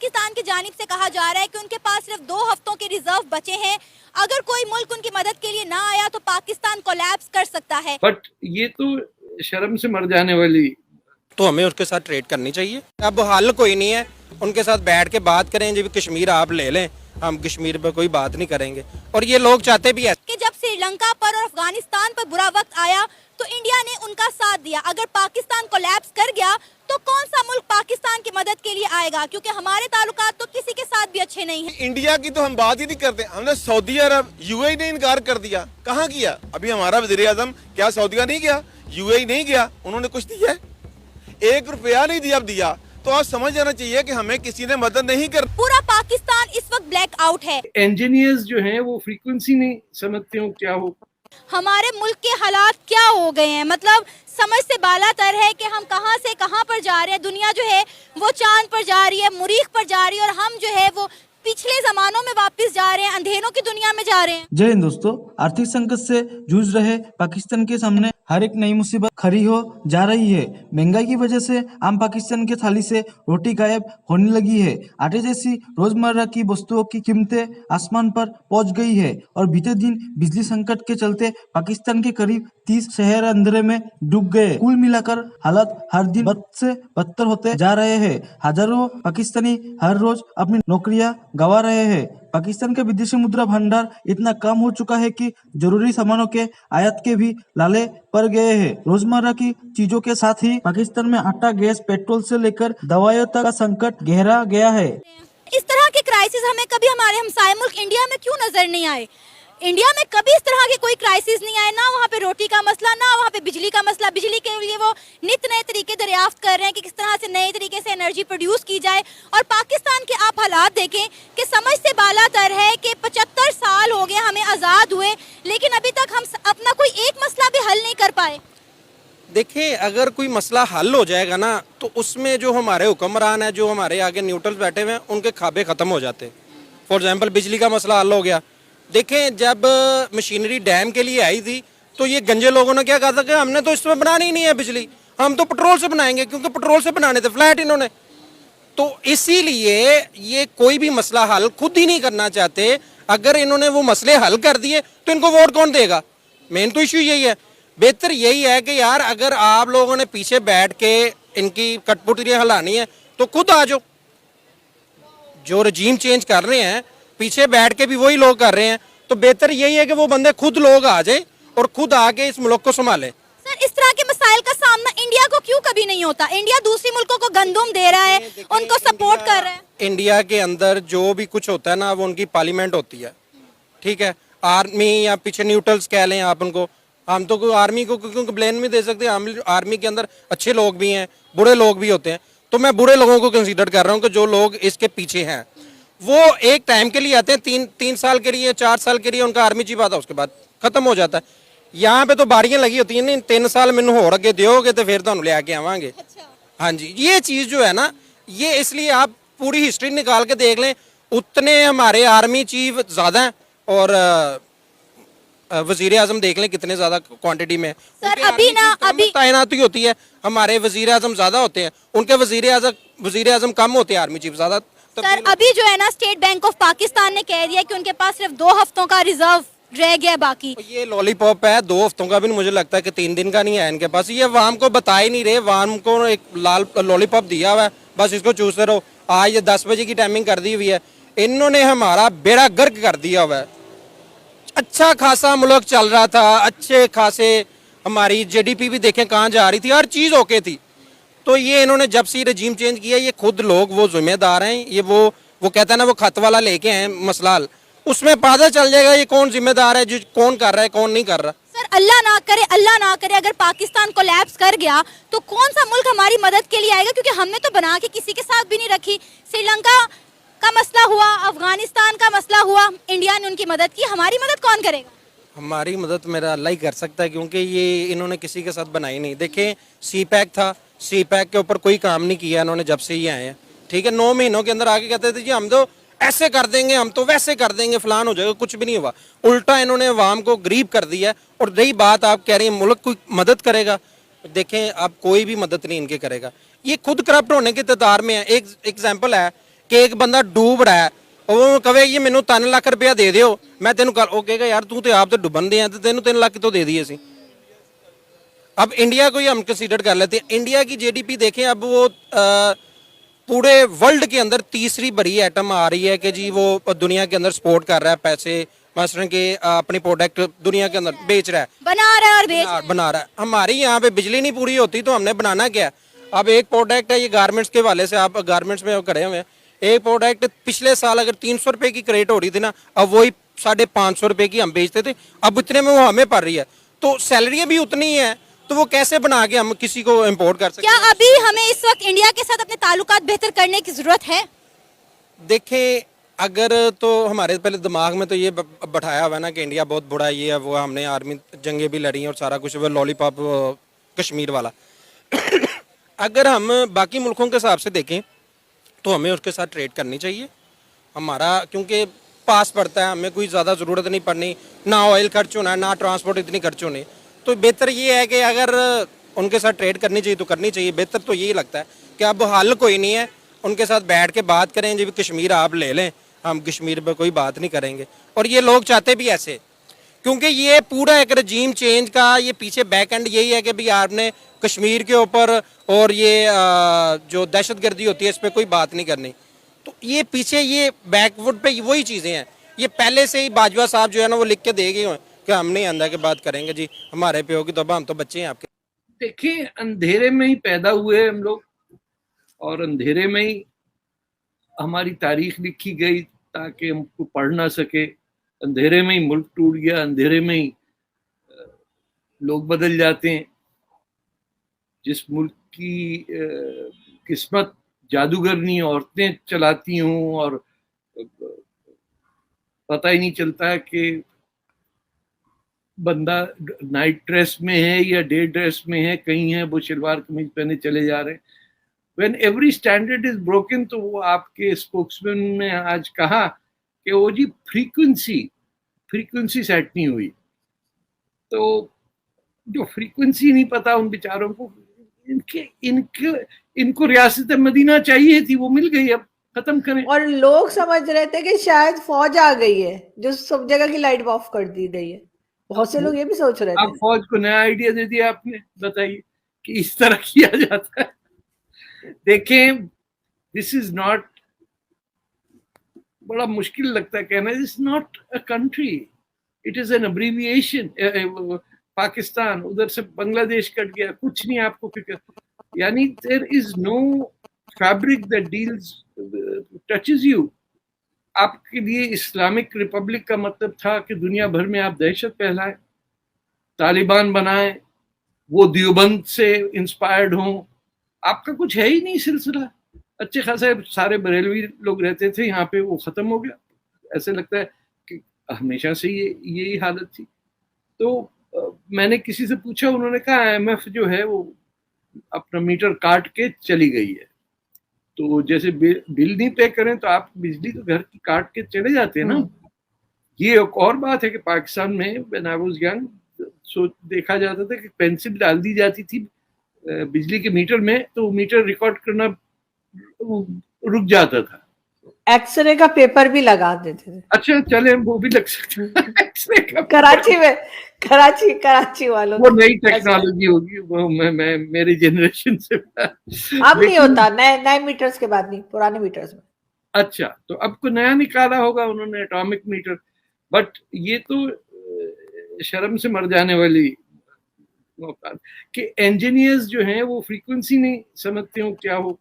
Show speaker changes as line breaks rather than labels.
पाकिस्तान की जानिब से कहा जा रहा है कि उनके पास सिर्फ 2 हफ्तों के रिजर्व बचे हैं। अगर कोई मुल्क उनकी मदद के लिए ना आया तो पाकिस्तान कोलैप्स कर सकता है।
बट ये तो शर्म से मर जाने वाली।
तो हमें उसके साथ ट्रेड करनी चाहिए। अब हल कोई नहीं है, उनके साथ बैठ के बात करें। जब कश्मीर आप ले लें, हम कश्मीर पर कोई बात नहीं करेंगे। और ये लोग चाहते भी है
कि जब श्रीलंका पर और अफगानिस्तान पर बुरा वक्त आया तो इंडिया ने उनका साथ दिया। अगर पाकिस्तान कोलैप्स कर गया तो कौन सा मुल्क पाकिस्तान की मदद के लिए आएगा, क्योंकि हमारे ताल्लुकात तो किसी के साथ भी अच्छे नहीं हैं।
इंडिया की तो हम बात ही नहीं करते। हमने सऊदी अरब यूएई ने इनकार कर दिया। कहाँ किया? अभी हमारा वजीर आजम क्या सऊदीया नहीं गया, यूएई नहीं गया, उन्होंने कुछ दिया है? 1 रुपया नहीं दिया। अब दिया तो आप समझ जाना चाहिए कि हमें किसी ने मदद नहीं कर।
पूरा पाकिस्तान इस वक्त ब्लैक आउट है।
इंजीनियर्स जो हैं वो फ्रीक्वेंसी नहीं समझते हो क्या हो।
हमारे मुल्क के हालात क्या हो गए हैं, मतलब समझ से बालातर है कि हम कहां से कहां पर जा रहे हैं। दुनिया जो है वो चांद पर जा रही है, मुरीख पर जा रही है, और हम जो है वो पिछले जमानों में वापस जा रहे हैं, अंधेरों की दुनिया में जा रहे हैं।
जय हिंद दोस्तों। आर्थिक संकट से जूझ रहे पाकिस्तान के सामने हर एक नई मुसीबत खड़ी हो जा रही है। महंगाई की वजह से आम पाकिस्तान के थाली से रोटी गायब होने लगी है। आटे जैसी रोजमर्रा की वस्तुओं की कीमतें आसमान पर पहुंच गई है और बीते दिन बिजली संकट के चलते पाकिस्तान के करीब 30 शहर अंधेरे में डूब गए। कुल मिलाकर हालात हर दिन बद से बदतर होते जा रहे हैं। हजारों पाकिस्तानी हर रोज अपनी नौकरियां गंवा रहे हैं। पाकिस्तान का विदेशी मुद्रा भंडार इतना कम हो चुका है कि जरूरी सामानों के आयात के भी लाले पड़ गए हैं। रोजमर्रा की चीजों के साथ ही पाकिस्तान में आटा, गैस, पेट्रोल से लेकर दवाइयों तक का संकट गहरा गया है।
इस तरह के क्राइसिस हमें कभी हमारे हमसाये मुल्क इंडिया में क्यों नजर नहीं आए? इंडिया में कभी इस तरह के कोई क्राइसिस नहीं आए, ना वहाँ पे रोटी का मसला, ना वहाँ पे बिजली का मसला। बिजली के लिए वो नित नए तरीके दरियाफ्त कर रहे हैं कि किस तरह से नए तरीके से एनर्जी प्रोड्यूस की जाए। और पाकिस्तान के आप हालात देखें कि समझ से बालातर है कि 75 साल हो गए हमें आज़ाद हुए, लेकिन अभी तक हम अपना कोई एक मसला भी हल नहीं कर पाए।
देखिए, अगर कोई मसला हल हो जाएगा ना तो उसमें जो हमारे हुक्मरान है, जो हमारे आगे न्यूट्रल बैठे हुए हैं, उनके खाबे खत्म हो जाते। फॉर एग्जाम्पल बिजली का मसला हल हो गया। देखें, जब मशीनरी डैम के लिए आई थी तो ये गंजे लोगों ने क्या कहा था कि हमने तो इसमें बनानी ही नहीं है बिजली, हम तो पेट्रोल से बनाएंगे, क्योंकि पेट्रोल से बनाने थे फ्लैट इन्होंने। तो इसीलिए ये कोई भी मसला हल खुद ही नहीं करना चाहते। अगर इन्होंने वो मसले हल कर दिए तो इनको वोट कौन देगा? मेन तो इशू यही है। बेहतर यही है कि यार, अगर आप लोगों ने पीछे बैठ के इनकी कठपुतलियां हिलानी है तो खुद आ जाओ। जो रजीम चेंज कर रहे हैं पीछे बैठ के भी वही लोग कर रहे हैं, तो बेहतर यही है कि वो बंदे खुद लोग आ जाए और खुद आके इस मुल्क को संभाले।
सर, इस तरह के मसाइल का सामना इंडिया को क्यों कभी नहीं होता? इंडिया दूसरी मुल्कों को गंदुम दे रहा है, उनको सपोर्ट कर रहा है।
इंडिया के अंदर जो भी कुछ होता है ना, वो उनकी पार्लियामेंट होती है, ठीक है। आर्मी या पीछे न्यूट्रल्स कह लें आप उनको, हम तो आर्मी को क्योंकि ब्लेम नहीं दे सकते। आर्मी के अंदर अच्छे लोग भी हैं, बुरे लोग भी होते हैं। तो मैं बुरे लोगों को कंसीडर कर रहा हूँ कि जो लोग इसके पीछे हैं वो एक टाइम के लिए आते हैं, 3 साल के लिए, 4 साल के लिए उनका आर्मी चीफ आता है, उसके बाद खत्म हो जाता है। यहाँ पे तो बाड़ियाँ लगी होती हैं, नहीं 3 साल मैंने हो अगे दोगे तो फिर तो ले आके आवांगे। हाँ जी, ये चीज़ जो है ना, ये इसलिए आप पूरी हिस्ट्री निकाल के देख लें, उतने हमारे आर्मी चीफ ज़्यादा हैं और वजीर आजम देख लें कितने ज़्यादा क्वांटिटी में।
सर, अभी ना अभी
तैनाती होती है, हमारे वजीर आजम ज़्यादा होते हैं, उनके वजीर आजम कम होते हैं, आर्मी चीफ ज़्यादा।
सर, अभी जो है ना, स्टेट बैंक ऑफ पाकिस्तान ने कह दिया कि उनके पास सिर्फ 2 हफ्तों का रिजर्व रह गया बाकी।
ये लॉलीपॉप है, 2 हफ्तों का भी मुझे लगता है कि 3 दिन का नहीं है इनके पास। ये वाम को बता ही नहीं रहे, वाम को एक लाल लॉलीपॉप दिया हुआ है, बस इसको चूसते रहो। आज ये 10 बजे की टाइमिंग कर दी हुई है, इन्होंने हमारा बेड़ा गर्क कर दिया हुआ है। अच्छा खासा मुल्क चल रहा था, अच्छे खासे हमारी जीडीपी भी देखें कहाँ जा रही थी, हर चीज़ ओके थी। तो ये इन्होंने जब से रजीम चेंज किया, ये खुद लोग वो जिम्मेदार हैं। ये वो कहता है ना, वो खत वाला लेके आए मसला हल, उसमें पता चल जाएगा ये कौन जिम्मेदार है, जो कौन कर रहा है, कौन नहीं कर रहा।
सर, अल्लाह ना करे अगर पाकिस्तान कोलैप्स कर गया तो कौन सा मुल्क हमारी मदद के लिए आएगा? क्योंकि हमने तो बना के किसी के साथ भी नहीं रखी। श्रीलंका का मसला हुआ, अफगानिस्तान का मसला हुआ, इंडिया ने उनकी मदद की, हमारी मदद कौन करेगा?
हमारी मदद मेरा अल्लाह ही कर सकता है, क्योंकि ये इन्होंने किसी के साथ बनाई नहीं। देखें, सी पैक था, सी पैक के ऊपर कोई काम नहीं किया इन्होंने जब से ही आए हैं, ठीक है। 9 महीनों के अंदर आके कहते थे जी हम तो ऐसे कर देंगे, हम तो वैसे कर देंगे, फलान हो जाएगा, कुछ भी नहीं हुआ। उल्टा इन्होंने अवाम को गरीब कर दिया है। और रही बात आप कह रही हैं मुल्क कोई मदद करेगा, देखें अब कोई भी मदद नहीं इनके करेगा, ये खुद करप्ट होने के कतार में है। एक एग्जाम्पल है, ਕਿ ਇੱਕ ਬੰਦਾ ਡੂਬ ਰਿਹਾ ਹੈ, ਉਹ ਕਵੇ ਇਹ ਮੈਨੂੰ 3 ਲੱਖ ਰੁਪਇਆ ਦੇ ਦਿਓ, ਮੈਂ ਤੈਨੂੰ ਉਹ ਕਹੇਗਾ ਯਾਰ ਤੂੰ ਤੇ ਆਪ ਤੇ ਡੁੱਬਣ ਦੇ ਆ ਤੇ ਤੈਨੂੰ 3 ਲੱਖ ਕਿਤੋਂ ਦੇ ਦਈਏ ਅਸੀਂ। अब इंडिया को ही हम कंसीडर कर लेते हैं, इंडिया की जीडीपी देखें, अब वो पूरे वर्ल्ड के अंदर तीसरी बड़ी आइटम आ रही है कि जी वो दुनिया के अंदर सपोर्ट कर रहा है, पैसे मसलन के अपनी प्रोडक्ट दुनिया के अंदर बेच रहा है,
बना रहा है और बेच रहा है।
बना रहा है। हमारी यहाँ पे बिजली नहीं पूरी होती तो हमने बनाना क्या है? अब एक प्रोडक्ट है, ये गारमेंट्स के वाले से, आप गारमेंट्स में खड़े हुए हैं, एक प्रोडक्ट पिछले साल अगर 300 रुपए की क्रेट हो रही थी ना, अब वही 550 रुपए की हम बेचते थे, अब इतने में वो हमें पड़ रही है, तो सैलरियाँ भी उतनी ही है, तो वो कैसे बना के हम किसी को इम्पोर्ट कर सकते
क्या
हैं?
अभी हमें इस वक्त इंडिया के साथ अपने ताल्लुकात बेहतर करने की जरूरत है?
देखें, अगर तो हमारे पहले दिमाग में तो ये बैठाया हुआ है ना कि इंडिया बहुत बुरा है, ये है वो, हमने आर्मी जंगें भी लड़ी हैं और सारा कुछ, वो लॉलीपॉप कश्मीर वाला अगर हम बाकी मुल्कों के हिसाब से देखें तो हमें उसके साथ ट्रेड करनी चाहिए हमारा, क्योंकि पास पड़ता है, हमें कोई ज़्यादा ज़रूरत नहीं पड़नी, ना ऑयल खर्च होना है, ना ट्रांसपोर्ट इतनी खर्च होनी, तो बेहतर ये है कि अगर उनके साथ ट्रेड करनी चाहिए तो करनी चाहिए। बेहतर तो यही लगता है कि अब हल कोई नहीं है, उनके साथ बैठ के बात करें, जब कश्मीर आप ले लें, हम कश्मीर पे कोई बात नहीं करेंगे। और ये लोग चाहते भी ऐसे, क्योंकि ये पूरा एक रजीम चेंज का ये पीछे बैक एंड यही है कि भाई आपने कश्मीर के ऊपर और ये जो दहशतगर्दी होती है इस पर कोई बात नहीं करनी, तो ये पीछे ये बैकवुड पे वही चीज़ें हैं। ये पहले से ही बाजवा साहब जो है ना वो लिख के दे गए हैं कि हम नहीं अंदर के बात करेंगे जी, हमारे पे होगी तो हम तो बच्चे हैं आपके।
देखिए, अंधेरे में ही पैदा हुए हम लोग और अंधेरे में ही हमारी तारीख लिखी गई ताकि हमको पढ़ ना सके। अंधेरे में ही मुल्क टूट गया, अंधेरे में ही लोग बदल जाते हैं। जिस मुल्क की किस्मत जादूगरनी औरतें चलाती हों और पता ही नहीं चलता है कि बंदा नाइट ड्रेस में है या डे ड्रेस में है, कहीं है वो शलवार कमीज पहने चले जा रहे हैं। When every standard is broken, तो वो आपके स्पोक्समैन ने आज कहा कि वो जी फ्रीक्वेंसी सेट नहीं हुई, तो जो फ्रीक्वेंसी नहीं पता उन बेचारों को, इनको रियासत मदीना चाहिए थी, वो मिल गई, अब खत्म करें।
और लोग समझ रहे थे कि शायद फौज आ गई है जो सब जगह की लाइट ऑफ कर दी गई है, बहुत से लोग ये भी सोच रहे
अब
थे।
फौज को नया आइडिया दे दिया आपने, बताइए कि इस तरह किया जाता है। देखें, दिस इज नॉट, बड़ा मुश्किल लगता है कहना, this not a country, it is an abbreviation. Pakistan, उधर से बांग्लादेश कट गया, कुछ नहीं आपको फिक्र, यानी there is no fabric that deals touches you. आपके लिए इस्लामिक रिपब्लिक का मतलब था कि दुनिया भर में आप दहशत फैलाएं, तालिबान बनाएं, वो देवबंद से इंस्पायर्ड हों। आपका कुछ है ही नहीं सिलसिला। अच्छे खासे सारे बरेलवी लोग रहते थे यहाँ पे, वो खत्म हो गया। ऐसे लगता है कि हमेशा से यही हालत थी। तो मैंने किसी से पूछा, उन्होंने कहा IMF जो है वो अपना मीटर काट के चली गई है। तो जैसे बिल नहीं पे करें तो आप बिजली तो घर की काट के चले जाते हैं ना। ये एक और बात है कि पाकिस्तान में व्हेन आई वाज यंग देखा जाता था कि पेंसिल डाल दी जाती थी बिजली के मीटर में, तो मीटर रिकॉर्ड करना रुक जाता था।
एक्सरे का पेपर भी लगा देते थे।
अच्छा, चले वो भी लग सकते हैं। एक्सरे का
कराची में, कराची वालों
वो नई टेक्नोलॉजी होगी, वो मैं मेरी जनरेशन से
अब नहीं होता, नए मीटर्स के बाद नहीं, पुराने मीटर्स में।
अच्छा, तो अब को नया निकाला होगा उन्होंने, एटॉमिक मीटर। बट ये तो शर्म से मर जाने वाली कि इंजीनियर्स जो हैं वो फ्रीक्वेंसी नहीं समझते हो क्या हो।